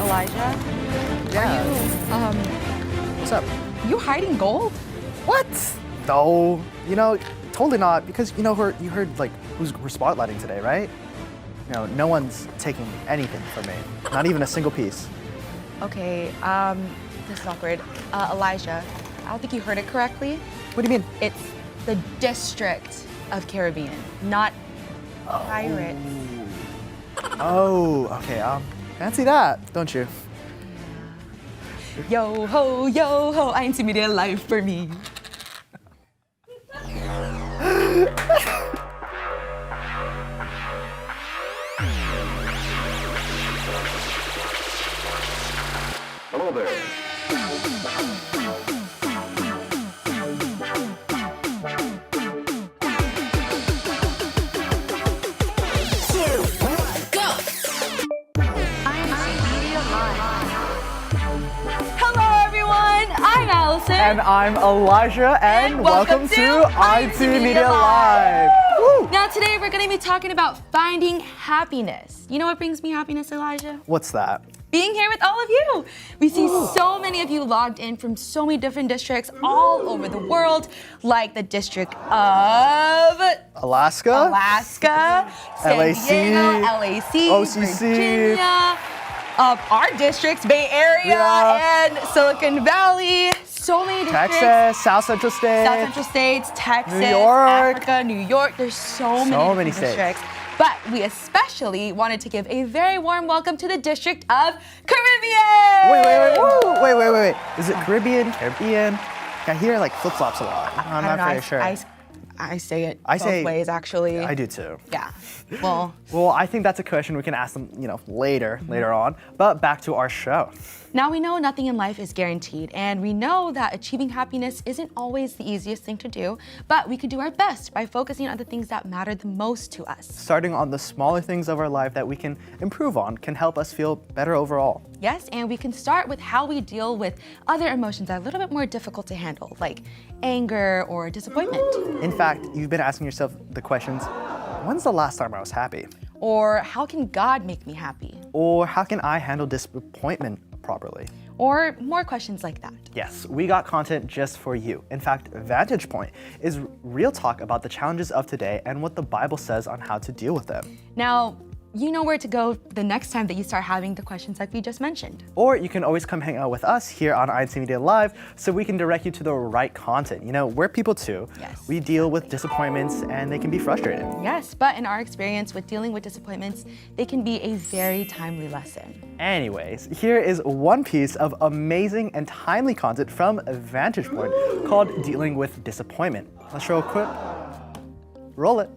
Elijah? Yeah. Are you, What's up? you hiding gold? What? No, totally not. Because you heard like who's we're spotlighting today, right? No one's taking anything from me. Not even a single piece. Okay, this is awkward. Elijah, I don't think you heard it correctly. What do you mean? It's the District of Caribbean, not pirates. Oh, okay. Fancy that, don't you? Yo ho, incmedia life for me. Hello there. Hello everyone, I'm Allison. And I'm Elijah, and welcome to incmedia Live. Woo! Now today we're going to be talking about finding happiness. You know what brings me happiness, Elijah? What's that? Being here with all of you. We see so many of you logged in from so many different districts all over the world, like the District of Alaska, San LAC, Diego, LAC, OCC. Virginia, our districts, Bay Area Yeah. and Silicon Valley. So many districts. Texas, South Central State, South Central States, Texas, New York. Africa, New York. There's so many states. districts. But we especially wanted to give a very warm welcome to the District of Caribbean. Wait. Is it Caribbean? I hear like flip-flops a lot. I'm I don't not know, very sure. I say it I both say- ways, actually. I do too. Yeah. Well, Well, I think that's a question we can ask them, later on. But back to our show. now we know nothing in life is guaranteed, and we know that achieving happiness isn't always the easiest thing to do, but we can do our best by focusing on the things that matter the most to us. Starting on the smaller things of our life that we can improve on can help us feel better overall. Yes, and we can start with how we deal with other emotions that are a little bit more difficult to handle, like anger or disappointment. In fact, you've been asking yourself the questions, when's the last time I was happy? Or how can God make me happy? Or how can I handle disappointment properly? Or more questions like that. Yes, we got content just for you. In fact, Vantage Point is real talk about the challenges of today and what the Bible says on how to deal with them. Now, you know where to go the next time that you start having the questions like we just mentioned. Or you can always come hang out with us here on incmedia Live so we can direct you to the right content. We're people too. Yes, We deal with disappointments and they can be frustrating. Yes, but in our experience with dealing with disappointments, they can be a very timely lesson. Anyways, here is one piece of amazing and timely content from Vantage Point called Dealing with Disappointment. Let's show a clip. Roll it.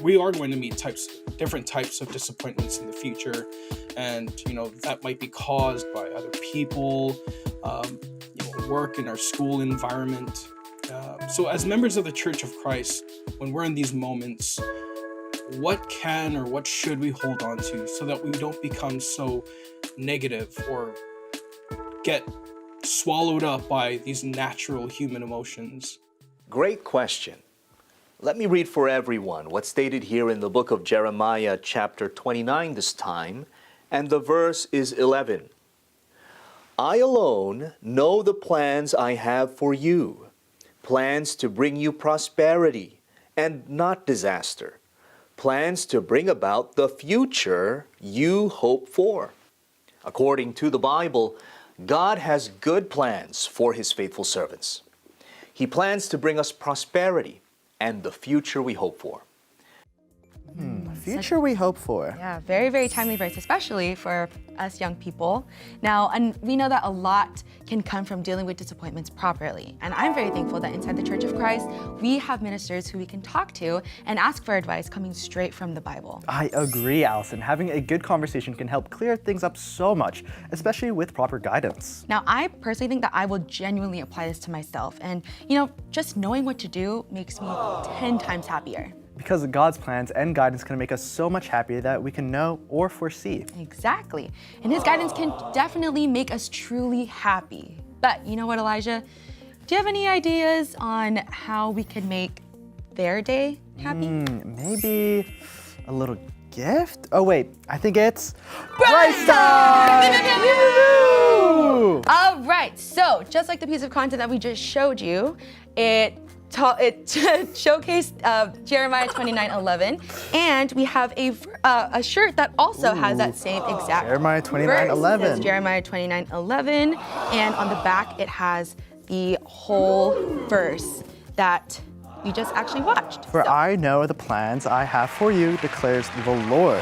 We are going to meet different types of disappointments in the future, and that might be caused by other people, work in our school environment. So as members of the Church of Christ, when we're in these moments, what can or what should we hold on to so that we don't become so negative or get swallowed up by these natural human emotions? Great question. Let me read for everyone what's stated here in the book of Jeremiah, chapter 29 this time, and the verse is 11. I alone know the plans I have for you, plans to bring you prosperity and not disaster, plans to bring about the future you hope for. According to the Bible, God has good plans for His faithful servants. He plans to bring us prosperity and the future we hope for. Future we hope for. Yeah, very, very timely verse, especially for us young people. Now, and we know that a lot can come from dealing with disappointments properly. And I'm very thankful that inside the Church of Christ, we have ministers who we can talk to and ask for advice coming straight from the Bible. I agree, Allison. Having a good conversation can help clear things up so much, especially with proper guidance. Now, I personally think that I will genuinely apply this to myself. And, just knowing what to do makes me 10 times happier. Because God's plans and guidance can make us so much happier that we can know or foresee. Exactly. And His guidance can definitely make us truly happy. But you know what, Elijah? Do you have any ideas on how we can make their day happy? Maybe a little gift? Oh wait, I think it's prize time! Woo! All right, so just like the piece of content that we just showed you, it showcased Jeremiah 29:11, and we have a shirt that also has that same exact Jeremiah 29:11. verse. It's Jeremiah 29:11, and on the back it has the whole verse that we just actually watched. For So- I know the plans I have for you, declares the Lord.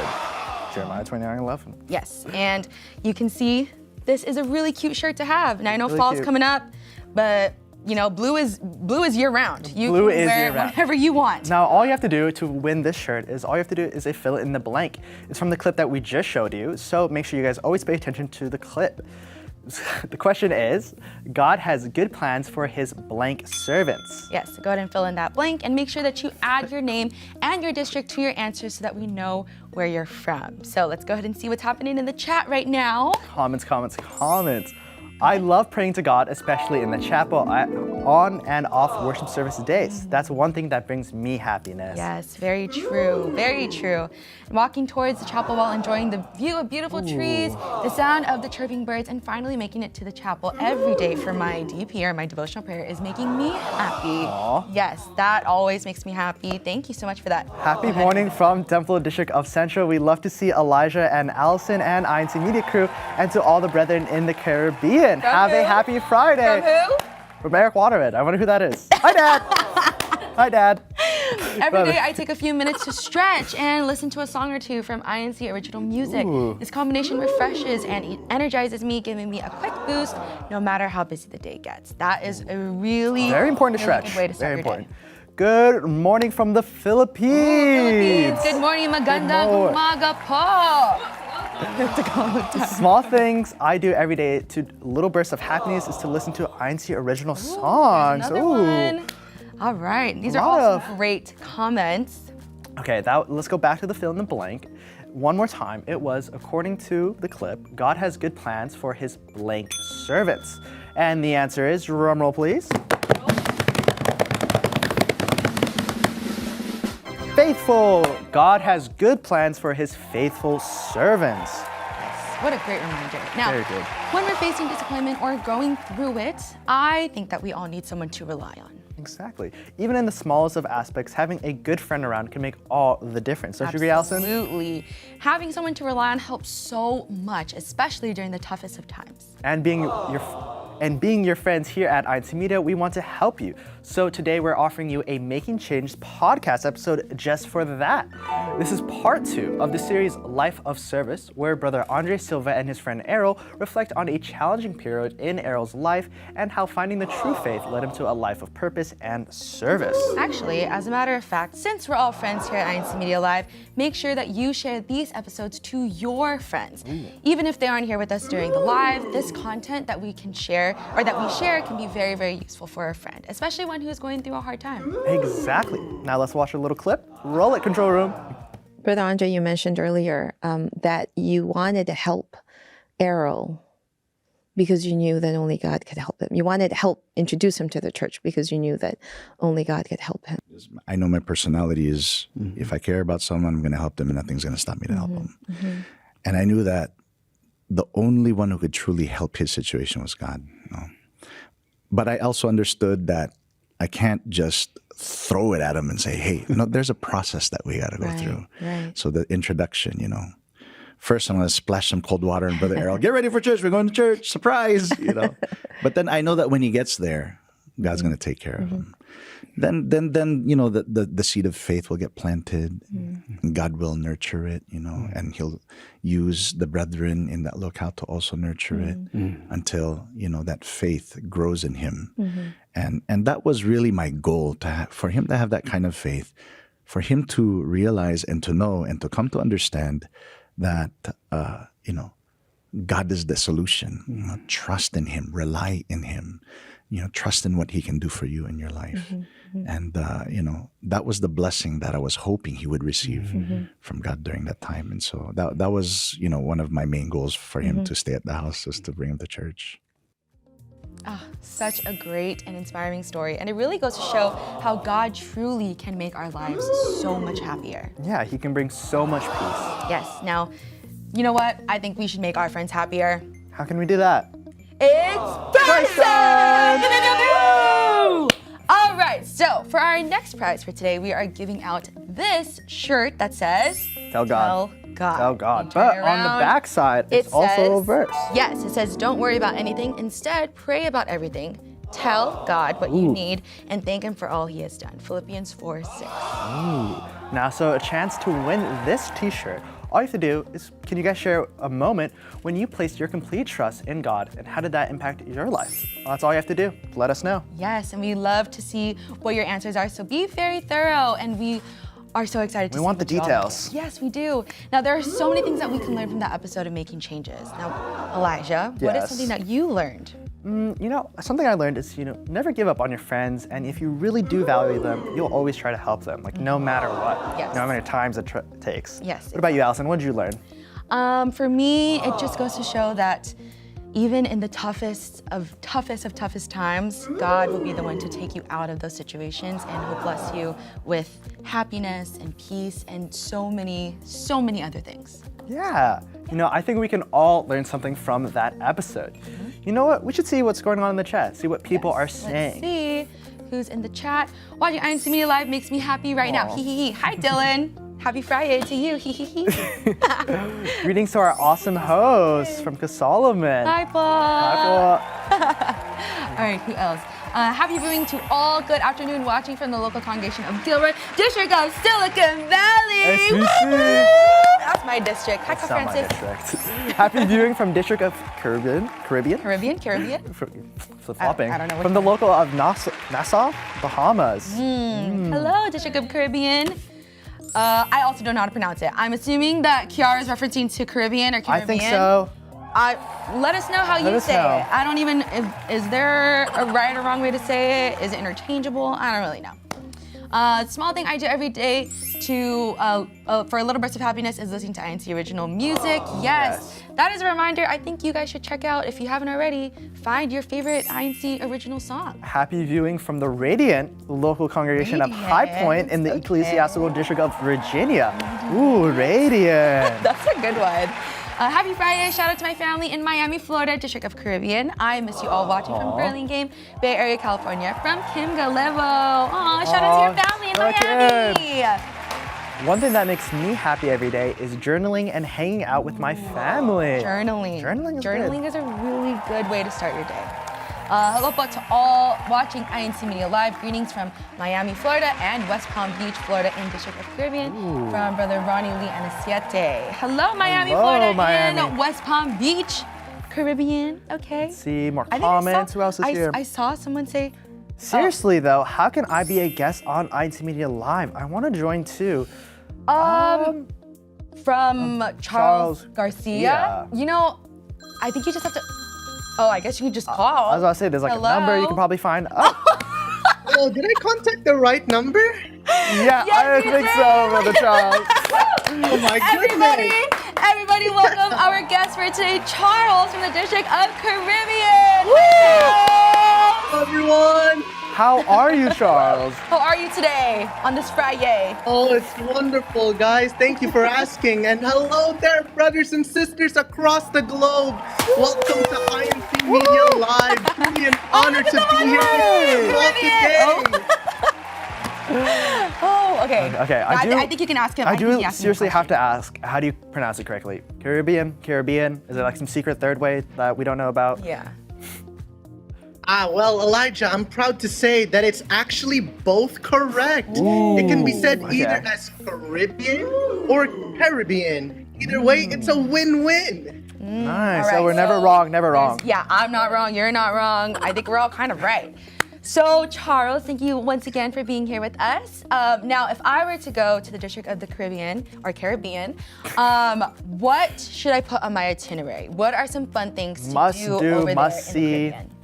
Jeremiah 29:11. Yes, and you can see this is a really cute shirt to have. And I know Really fall's cute. coming up, but you know, blue is year round. You Blue can is wear it year-round. whenever you want. Now, all you have to do to win this shirt is fill it in the blank. It's from the clip that we just showed you, so make sure you guys always pay attention to the clip. The question is, God has good plans for his blank servants. Yes, so go ahead and fill in that blank and make sure that you add your name and your district to your answer so that we know where you're from. So let's go ahead and see what's happening in the chat right now. Comments. I love praying to God, especially in the chapel on and off worship service days. That's one thing that brings me happiness. Yes, very true, very true. Walking towards the chapel while enjoying the view of beautiful trees, the sound of the chirping birds, and finally making it to the chapel every day for my DP or my devotional prayer is making me happy. Aw. Yes, that always makes me happy. Thank you so much for that. Happy morning from Temple District of Central. We love to see Elijah and Allison and incmedia crew, and to all the brethren in the Caribbean. Have a who? happy Friday. From who? From Eric Waterman. I wonder who that is. Hi, Dad. Hi, Dad. Every day I take a few minutes to stretch and listen to a song or two from INC original music. Ooh. This combination refreshes and it energizes me, giving me a quick boost no matter how busy the day gets. That is a really, Very important to really stretch. good way to start Very your important. day. Good morning from the Philippines. Good morning, maganda Good umaga po. Small things I do every day to little bursts of happiness is to listen to INC original songs. Another one. All right, these are lot all of- some great comments. Okay, let's go back to the fill in the blank. One more time. It was, according to the clip, God has good plans for his blank servants. And the answer is, drum roll please. Faithful. God has good plans for his faithful servants. What a great reminder. Now, Very good. when we're facing disappointment or going through it, I think that we all need someone to rely on. Exactly. Even in the smallest of aspects, having a good friend around can make all the difference. Don't you agree, Allison? Absolutely. Having someone to rely on helps so much, especially during the toughest of times. And being your friends here at incmedia, we want to help you. So today we're offering you a Making Change podcast episode just for that. This is part 2 of the series Life of Service, where Brother Andre Silva and his friend Errol reflect on a challenging period in Errol's life and how finding the true faith led him to a life of purpose and service. Actually, as a matter of fact, since we're all friends here at INC Media Live, make sure that you share these episodes to your friends. Even if they aren't here with us during the live, this content that we can share or that we share can be very, very useful for a friend, especially one who is going through a hard time. Exactly. Now let's watch a little clip. Roll it, control room. Brother Andre, you mentioned earlier that you wanted to help Errol because you knew that only God could help him. You wanted to help introduce him to the church because you knew that only God could help him. I know my personality is if I care about someone, I'm going to help them and nothing's going to stop me to help them. And I knew that the only one who could truly help his situation was God. You know? But I also understood that I can't just throw it at him and say, hey, there's a process that we got to go through. Right. So the introduction, first I'm going to splash some cold water on Brother Errol. Get ready for church. We're going to church. Surprise, But then I know that when he gets there, God's going to take care of him. Then the seed of faith will get planted. And God will nurture it, and he'll use the brethren in that locale to also nurture it until, that faith grows in him. And that was really my goal, for him to have that kind of faith, for him to realize and to know and to come to understand that, God is the solution. Trust in him, rely in him, trust in what he can do for you in your life. And, that was the blessing that I was hoping he would receive from God during that time. And so that was, one of my main goals for him to stay at the house, was to bring him to church. Such a great and inspiring story. And it really goes to show how God truly can make our lives so much happier. Yeah, he can bring so much peace. Yes. Now, you know what? I think we should make our friends happier. How can we do that? It's prize time! All right, so for our next prize for today, we are giving out this shirt that says, Tell God. Tell God. Tell God. You turn But it on the around, back side, it's it also a says- verse. Yes, it says, don't worry about anything. Instead, pray about everything. Tell God what you need and thank him for all he has done. Philippians 4:6. Now, so a chance to win this t-shirt. All you have to do is, can you guys share a moment when you placed your complete trust in God, and how did that impact your life? Well, that's all you have to do. Let us know. Yes, and we love to see what your answers are, so be very thorough, and we are so excited to We see want the what you all details. think. Yes, we do. Now, there are so many things that we can learn from that episode of Making Changes. Now, Elijah, what is Yes. something that you learned? You know, something I learned is, never give up on your friends, and if you really do value them, you'll always try to help them, like no matter what. Yes. No matter times it takes. Yes, What about you, Allison? What did you learn? For me, it just goes to show that even in the toughest of times, God will be the one to take you out of those situations, and he'll bless you with happiness and peace and so many other things. Yeah. I think we can all learn something from that episode. You know what? We should see what's going on in the chat, see what people are saying. Let's see who's in the chat. Watching INCmedia Live makes me happy right now. Aw. Hee hee hee. Hi, Dylan. Happy Friday to you. Hee hee hee. Greetings to our awesome host from Solomon. Hi, Paul. Hi, Paul. All right, who else? Happy viewing to all. Good afternoon, watching from the local congregation of Gilbert, District of Silicon Valley. SVC. Woo-hoo! That's my district. Hi, That's not my Francis. district. Happy viewing from District of Caribbean? Caribbean. Flip-flopping. I don't know which From the local of Nassau, Bahamas. Hello, District of Caribbean. I also don't know how to pronounce it. I'm assuming that Kiara is referencing to Caribbean or Caribbean. I think so. Let us know how Let you us say know. it. I don't even, is there a right or wrong way to say it? Is it interchangeable? I don't really know. Small thing I do every day for a little burst of happiness is listening to INC original music. Yes, that is a reminder. I think you guys should check out, if you haven't already, find your favorite INC original song. Happy viewing from the Radiant local congregation of High Point in the Okay. Ecclesiastical District of Virginia. Ooh, Radiant. That's a good one. Happy Friday. Shout out to my family in Miami, Florida, District of Caribbean. I miss you all watching from Burlingame, Bay Area, California, from Kim Galevo. Aw, shout out to your family in okay. Miami. One thing that makes me happy every day is journaling and hanging out with my family. Journaling. Journaling is good. is a really good way to start your day. Hello to all watching INCmedia Live. Greetings from Miami, Florida, and West Palm Beach, Florida, in District of Caribbean, from Brother Ronnie Lee and Asiete. Hello, Miami, Hello, Florida, Miami. and West Palm Beach, Caribbean. Okay. Let's see more I think I comments. saw- Who else is here? I saw someone say, Seriously though, how can I be a guest on INCmedia Live? I want to join too. from Charles Garcia. yeah. I think you just have to. Oh, I guess you can just call. I was about to say, there's like Hello? a number you can probably find. Oh, Oh, did I contact the right number? yeah, I you think did. so, Brother Charles. Oh my Everybody, goodness! everybody, welcome our guest for today, Charles from the District of Caribbean. Hello, everyone! How are you, Charles? How are you today on this Friday? Oh, it's wonderful, guys. Thank you for asking. And hello there, brothers and sisters across the globe. Welcome to INC Media Live. Truly an honor to be here with you all today. Oh, okay. Okay, I think you can ask him. I think he do asked me a seriously have question. to ask, how do you pronounce it correctly? Caribbean? Is it like some secret third way that we don't know about? Yeah. Well, Elijah, I'm proud to say that it's actually both correct. It can be said either as Caribbean or Caribbean. Either way, it's a win-win. Nice, all so right, we're never so wrong, never wrong. Yeah, I'm not wrong. You're not wrong. I think we're all kind of right. So, Charles, thank you once again for being here with us. Now, if I were to go to the District of the Caribbean, what should I put on my itinerary? What are some fun things to Must do do, over must there in the see. Caribbean?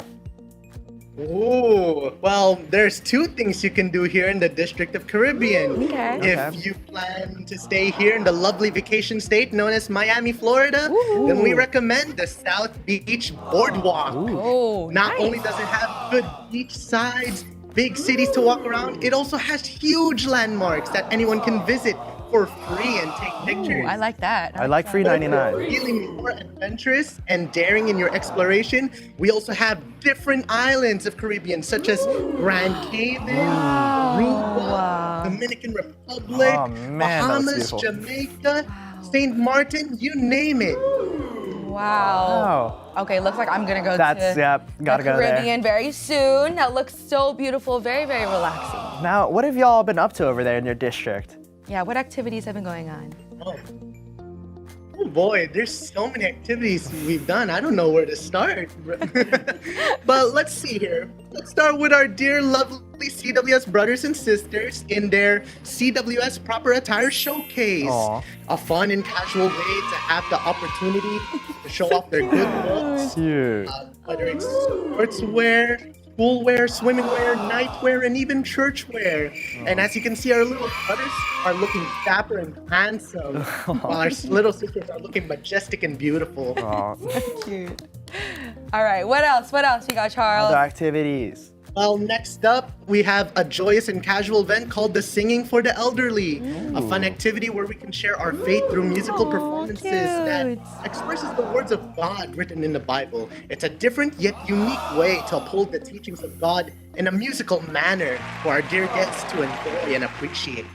Ooh, well, there's two things you can do here in the District of Caribbean. Okay. If you plan to stay here in the lovely vacation state known as Miami, Florida, then we recommend the South Beach Boardwalk. Oh, Not nice. only does it have good beach sides, big cities to walk around, it also has huge landmarks that anyone can visit for free and take pictures. I like that. I like free But if you're 99. feeling more adventurous and daring in your exploration, we also have different islands of Caribbean, such as Grand Cayman, Aruba, Dominican Republic, Oh, man, that looks Bahamas, beautiful. Jamaica, St. Martin, you name it. Wow. Okay, looks like I'm gonna go That's, to yep, gotta the go there. Caribbean very soon. That looks so beautiful, very, very relaxing. Now, what have y'all been up to over there in your district? Yeah, what activities have been going on? Oh boy, there's so many activities we've done. I don't know where to start. But let's see here. Let's start with our dear, lovely CWS brothers and sisters in their CWS Proper Attire Showcase. Aw. A fun and casual way to have the opportunity to show off their good looks. Cute. Whether it's sportswear, school wear, swimming wear, night wear, and even church wear. And as you can see, our little brothers are looking dapper and handsome, while our little sisters are looking majestic and beautiful. Aw. Cute. All right, what else? What else you got, Charles? Other activities. Well, next up, we have a joyous and casual event called the Singing for the Elderly, a fun activity where we can share our faith through musical Aw, performances cute. that expresses the words of God written in the Bible. It's a different yet unique way to uphold the teachings of God in a musical manner for our dear guests to enjoy and appreciate.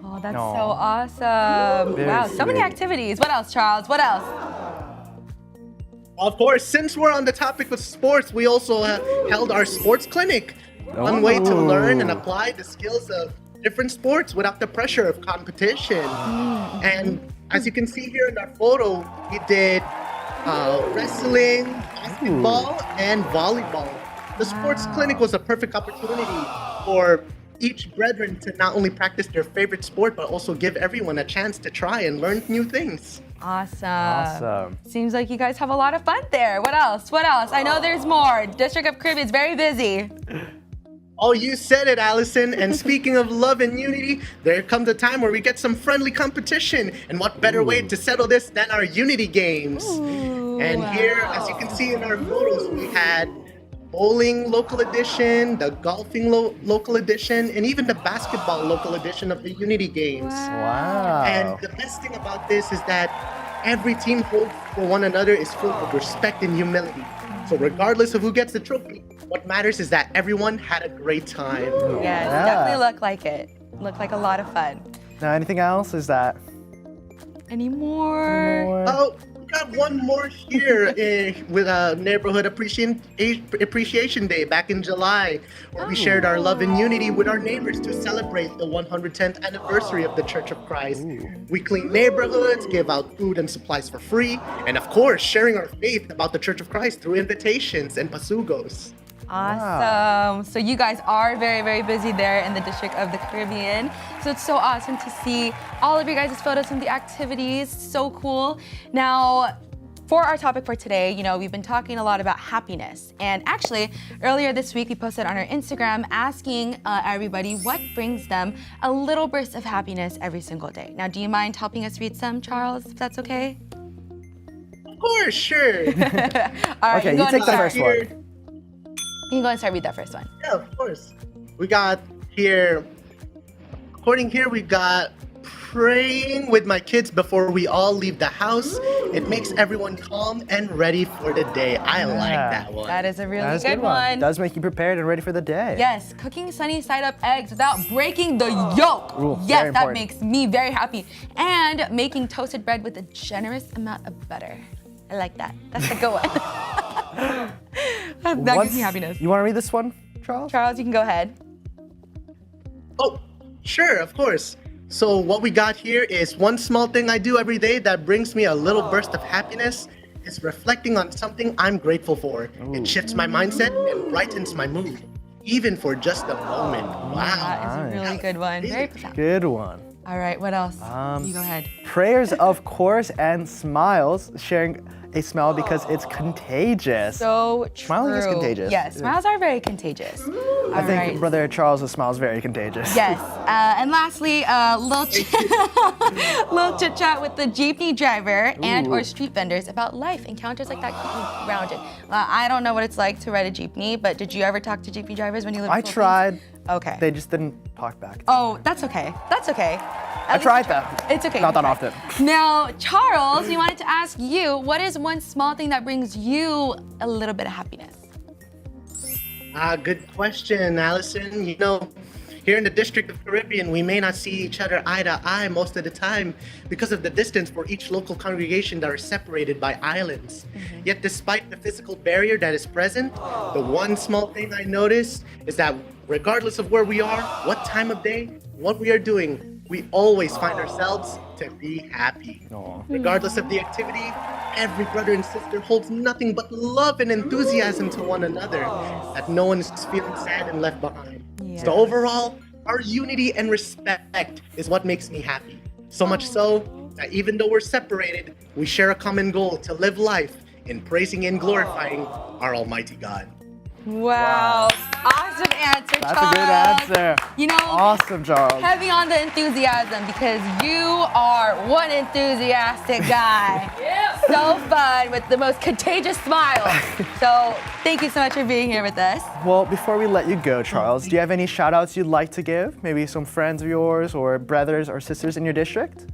Oh, that's Aw. so awesome. Very Wow, so many sweet. activities. What else, Charles? What else? Of course, since we're on the topic of sports, we also held our sports clinic. One way to learn and apply the skills of different sports without the pressure of competition. And as you can see here in our photo, we did wrestling, basketball, and volleyball. The sports clinic was a perfect opportunity for each brethren to not only practice their favorite sport, but also give everyone a chance to try and learn new things. Awesome. Awesome. Seems like you guys have a lot of fun there. What else? What else? I know there's more. District of Caribbean is very busy. Oh, you said it, Allison. And speaking of love and unity, there comes a time where we get some friendly competition. And what better way to settle this than our unity games? And here, as you can see in our photos, we had bowling local edition, the golfing local edition, and even the basketball local edition of the unity games. Wow. And the best thing about this is that every team holds for one another is filled with respect and humility. So regardless of who gets the trophy, what matters is that everyone had a great time. Yes, Yeah. definitely looked like it. Looked like a lot of fun. Now, anything else? Is that Any more? Oh, we got one more here with a Neighborhood Appreciation Day back in July, where we shared our love and unity with our neighbors to celebrate the 110th anniversary of the Church of Christ. We clean neighborhoods, give out food and supplies for free, and of course, sharing our faith about the Church of Christ through invitations and pasugos. Awesome. So you guys are very, very busy there in the District of the Caribbean. So it's so awesome to see all of you guys' photos from the activities. So cool. Now, for our topic for today, we've been talking a lot about happiness. And actually, earlier this week, we posted on our Instagram asking everybody what brings them a little burst of happiness every single day. Now, do you mind helping us read some, Charles, if that's okay? Of course, sure. All right, okay? go You and take the start. first one. You can go and start read that first one. Yeah, of course. We got here, according here, we got praying with my kids before we all leave the house. It makes everyone calm and ready for the day. I like that one. That is a really That is a good one. Does make you prepared and ready for the day. Yes, cooking sunny side up eggs without breaking the yolk. Ooh, Yes, very that important. makes me very happy. And making toasted bread with a generous amount of butter. I like that. That's a good one. that gives me happiness. You want to read this one, Charles? Charles, you can go ahead. Oh, sure, of course. So what we got here is one small thing I do every day that brings me a little burst of happiness is reflecting on something I'm grateful for. It shifts my mindset and brightens my mood, even for just a moment. Wow. That is a really good one. Very profound. Good one. All right, what else? You go ahead. Prayers, of course, and smiles. Sharing a smile because it's contagious. So true. Smiling is contagious. Yes, smiles are very contagious. I think Brother Charles' smile is very contagious. Yes, and lastly, little chit chat with the jeepney driver and or street vendors about life. Encounters like that keep me grounded. I don't know what it's like to ride a jeepney, but did you ever talk to jeepney drivers when you lived in I the tried. Philippines? Okay. They just didn't talk back. Oh, that's okay. That's okay. I tried that. It's okay. Not that often. Now, Charles, we wanted to ask you, what is one small thing that brings you a little bit of happiness? Good question, Allison. You know, here in the District of Caribbean, we may not see each other eye to eye most of the time because of the distance for each local congregation that are separated by islands. Yet despite the physical barrier that is present, the one small thing I noticed is that regardless of where we are, what time of day, what we are doing, we always find ourselves to be happy. Regardless of the activity, every brother and sister holds nothing but love and enthusiasm to one another, that no one is feeling sad and left behind. So overall, our unity and respect is what makes me happy. So much so that even though we're separated, we share a common goal to live life in praising and glorifying our Almighty God. Wow. Awesome answer, That's Charles. a good answer. You know, Awesome, Charles. heavy on the enthusiasm because you are one enthusiastic guy. So fun with the most contagious smile. So thank you so much for being here with us. Well, before we let you go, Charles, do you have any shout outs you'd like to give? Maybe some friends of yours or brothers or sisters in your district?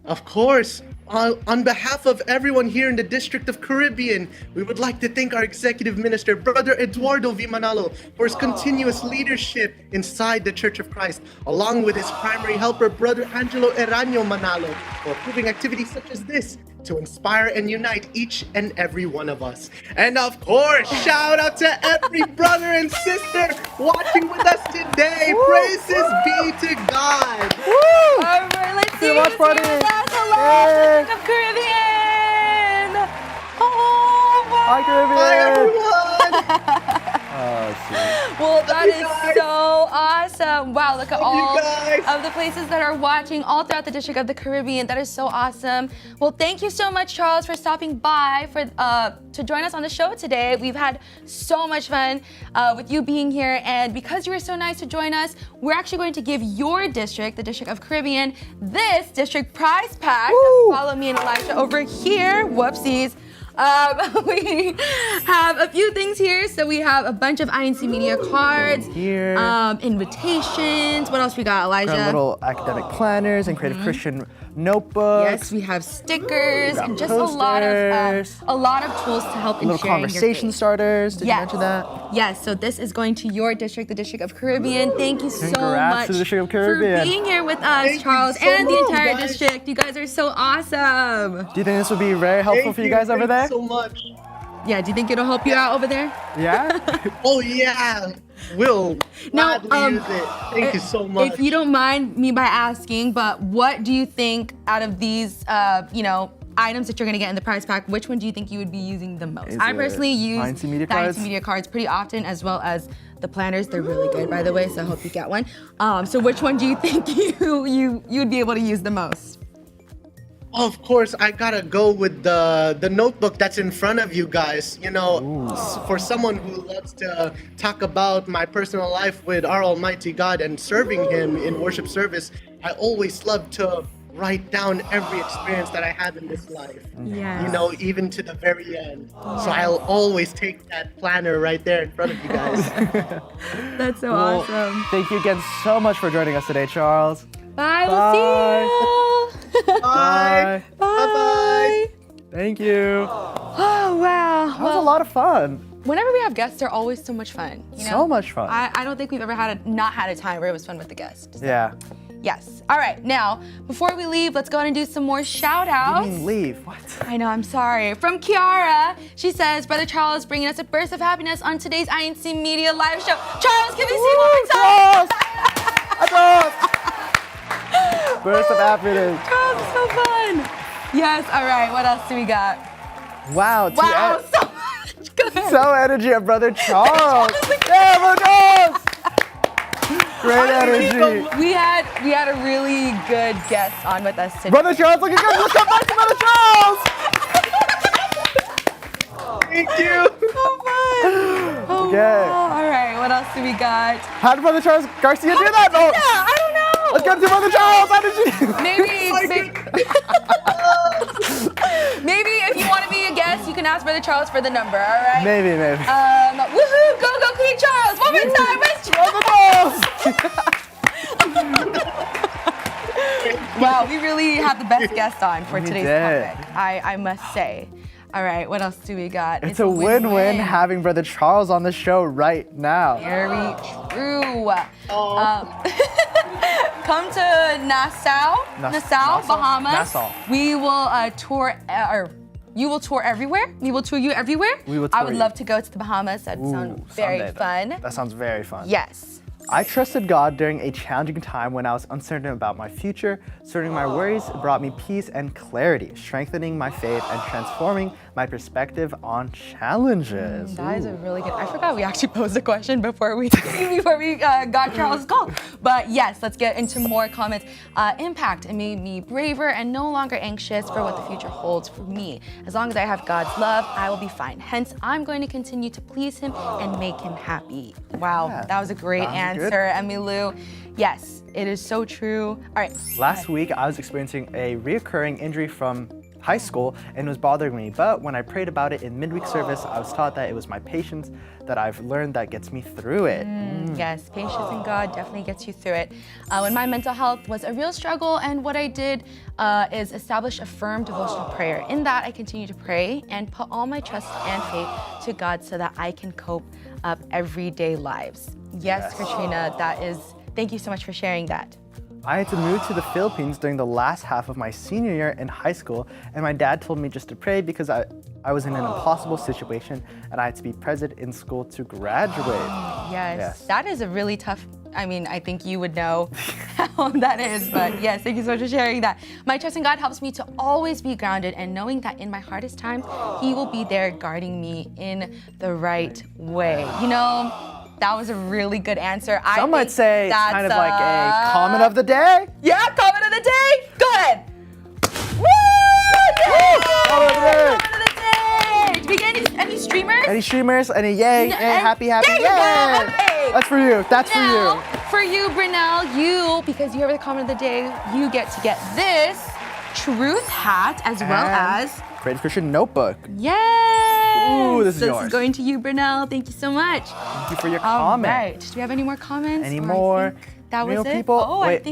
Of course. On behalf of everyone here in the District of Caribbean, we would like to thank our Executive Minister, Brother Eduardo V. Manalo, for his continuous leadership inside the Church of Christ, along with his primary helper, Brother Angelo Eraño Manalo, for approving activities such as this to inspire and unite each and every one of us. And of course, shout out to every brother and sister watching with us today. Praises be to God. All right, let's see much, who's here buddy. with us. Hello, District of Caribbean. Oh, wow. Hi, Caribbean. Hi, everyone. Well, that you is guys. so awesome. Wow, look at Love you all guys. of the places that are watching all throughout the District of the Caribbean. That is so awesome. Well, thank you so much, Charles, for stopping by to join us on the show today. We've had so much fun with you being here. And because you were so nice to join us, we're actually going to give your district, the District of Caribbean, this district prize pack. Follow me and Elijah over here. Whoopsies. We have a few things here. So we have a bunch of INC Media cards, Here. invitations. What else we got, Elijah? Got little academic planners and creative Christian notebooks. Yes, we have stickers got and just posters. a lot of tools to help in Little sharing your conversation faith. starters. Did you Yes. mention that? Yes, so this is going to your district, the District of Caribbean. Thank you so Congrats much to the District of Caribbean. for being here with us, Thank you Charles, so and the much, entire guys. district. You guys are so awesome. Do you think this would be very helpful Thank for you guys over there? Thank you so much. Yeah, do you think it'll help you out over there? Yeah? Oh yeah, we'll Now, gladly use it. Thank you so much. If you don't mind me by asking, but what do you think out of these, items that you're gonna get in the prize pack, which one do you think you would be using the most? Is I it personally use INC Media the cards? INC Media cards pretty often, as well as the planners. They're really good, by the way, so I hope you get one. So which one do you think you would be able to use the most? Of course, I gotta go with the notebook that's in front of you guys. You know, for someone who loves to talk about my personal life with our Almighty God and serving Him in worship service, I always love to write down every experience that I have in this life. Yes. You know, even to the very end. So I'll always take that planner right there in front of you guys. That's so Well, awesome. Thank you again so much for joining us today, Charles. Bye. We'll see you. Bye. Bye-bye. Thank you. Oh wow. That was a lot of fun. Whenever we have guests, they're always so much fun. You know? So much fun. I don't think we've ever not had a time where it was fun with the guests. Yeah. Yes. All right. Now, before we leave, let's go ahead and do some more shout You outs. mean leave? What? I know, I'm sorry. From Kiara, she says, Brother Charles bringing us a burst of happiness on today's INC Media live show. Charles, can we see one more time? Burst of happiness. Charles, it's so fun. Yes, all right. What else do we got? Wow. Wow, so much. Go ahead. So energy of Brother Charles. Yeah, Brother Charles. Great energy. We had a really good guest on with us today. Brother Charles, looking good. Let's come back to Brother Charles. Thank you. Oh, Okay. wow. All right, what else do we got? How did Brother Charles Garcia do that? Oh, Yeah, I don't know. let's go to Brother Charles. How did you? Maybe if you want to be a guest, you can ask Brother Charles for the number, all right? Maybe. Woohoo! Go, King Charles! One more time, let's Brother Charles. Wow, we really have the best guest on for We today's did. topic, I must say. All right, what else do we got? It's a win-win having Brother Charles on the show right now. Very true. Come to Nassau, Bahamas. Nassau. We will tour, or you will tour everywhere. We will tour you everywhere. We will I tour would you. love to go to the Bahamas. That would sound very someday, fun. That sounds very fun. Yes. I trusted God during a challenging time when I was uncertain about my future. Sorting my worries brought me peace and clarity, strengthening my faith and transforming my perspective on challenges. That is a really good. I forgot we actually posed a question before we got Charles' call. But yes, let's get into more comments. Impact. It made me braver and no longer anxious for what the future holds for me. As long as I have God's love, I will be fine. Hence, I'm going to continue to please Him and make Him happy. Wow, Yeah, that was a great that was answer, good. Emilu. Yes, it is so true. All right. Last week, I was experiencing a reoccurring injury from high school and it was bothering me. But when I prayed about it in midweek service, I was taught that it was my patience that I've learned that gets me through it. Yes, patience in God definitely gets you through it. When my mental health was a real struggle, and what I did is establish a firm devotional prayer. In that, I continue to pray and put all my trust and faith to God so that I can cope up everyday lives. Yes, Katrina, that is, thank you so much for sharing that. I had to move to the Philippines during the last half of my senior year in high school, and my dad told me just to pray because I was in an impossible situation and I had to be present in school to graduate. Yes, that is a really tough, I mean, I think you would know how that is, but yes, thank you so much for sharing that. My trust in God helps me to always be grounded and knowing that in my hardest times, He will be there guarding me in the right way. You know, that was a really good answer. Some might say it's kind of like a comment of the day. Yeah, comment of the day. Go ahead. Woo! Comment of the day. Comment of the day. Do we get any streamers? Any streamers? Any yay, happy, there you yay! go. Okay. That's for you. That's for Now, you. for you, Brunel, because you have the comment of the day, you get to get this truth hat as well And as Creative Christian Notebook. yes. Ooh, this is This yours. is going to you, Brunel. Thank you so much. Thank you for your All comment. right. Do we have any more comments? Any Or I more think that was real it. people? Oh, Wait,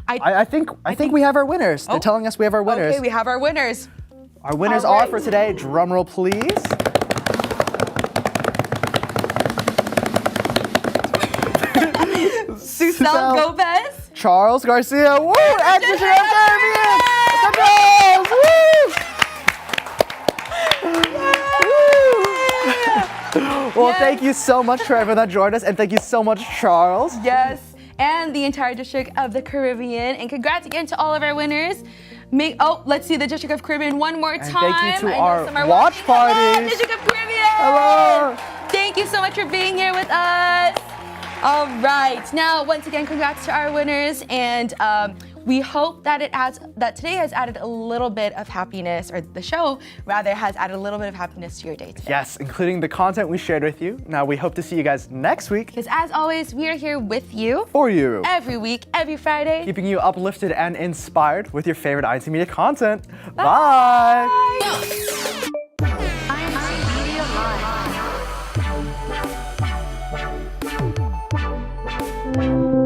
I think we have our winners. They're telling us we have our winners. Okay, we have our winners. Our winners All are right. for today. Drum roll, please. Susel Gomez. Charles Garcia. Woo! And Christian Caribbean. Let's go, Charles! Woo! Well, thank you so much for everyone that joined us, and thank you so much, Charles. Yes, and the entire District of the Caribbean. And congrats again to all of our winners. Let's see the District of Caribbean one more time. thank you to I know our some are watch watching. Hello, parties. District of Caribbean. Hello. Thank you so much for being here with us. All right, now once again, congrats to our winners, and we hope that today has added a little bit of happiness, or the show rather has added a little bit of happiness to your day today. Yes, including the content we shared with you. Now, we hope to see you guys next week. Because as always, we are here with you For you. every week, every Friday. Keeping you uplifted and inspired with your favorite INC Media content. Bye.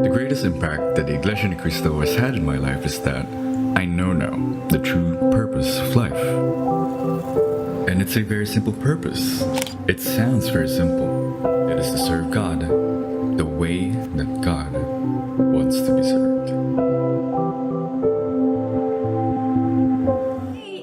The greatest impact that the Iglesia ni Cristo has had in my life is that I know now the true purpose of life. And it's a very simple purpose. It sounds very simple. It is to serve God the way that God wants to be served.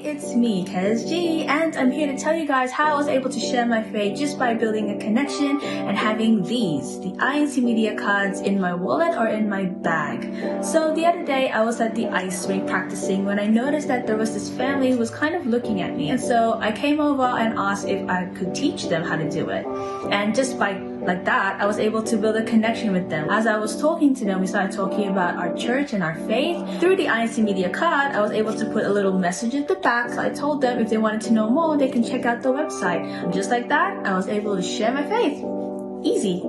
It's me, KSG, and I'm here to tell you guys how I was able to share my faith just by building a connection and having the INC Media cards in my wallet or in my bag. So the other day I was at the ice rink practicing when I noticed that there was this family who was kind of looking at me, and so I came over and asked if I could teach them how to do it. And just by like that, I was able to build a connection with them. As I was talking to them, we started talking about our church and our faith. Through the INC Media card, I was able to put a little message at the back. So I told them if they wanted to know more, they can check out the website. And just like that, I was able to share my faith. Easy.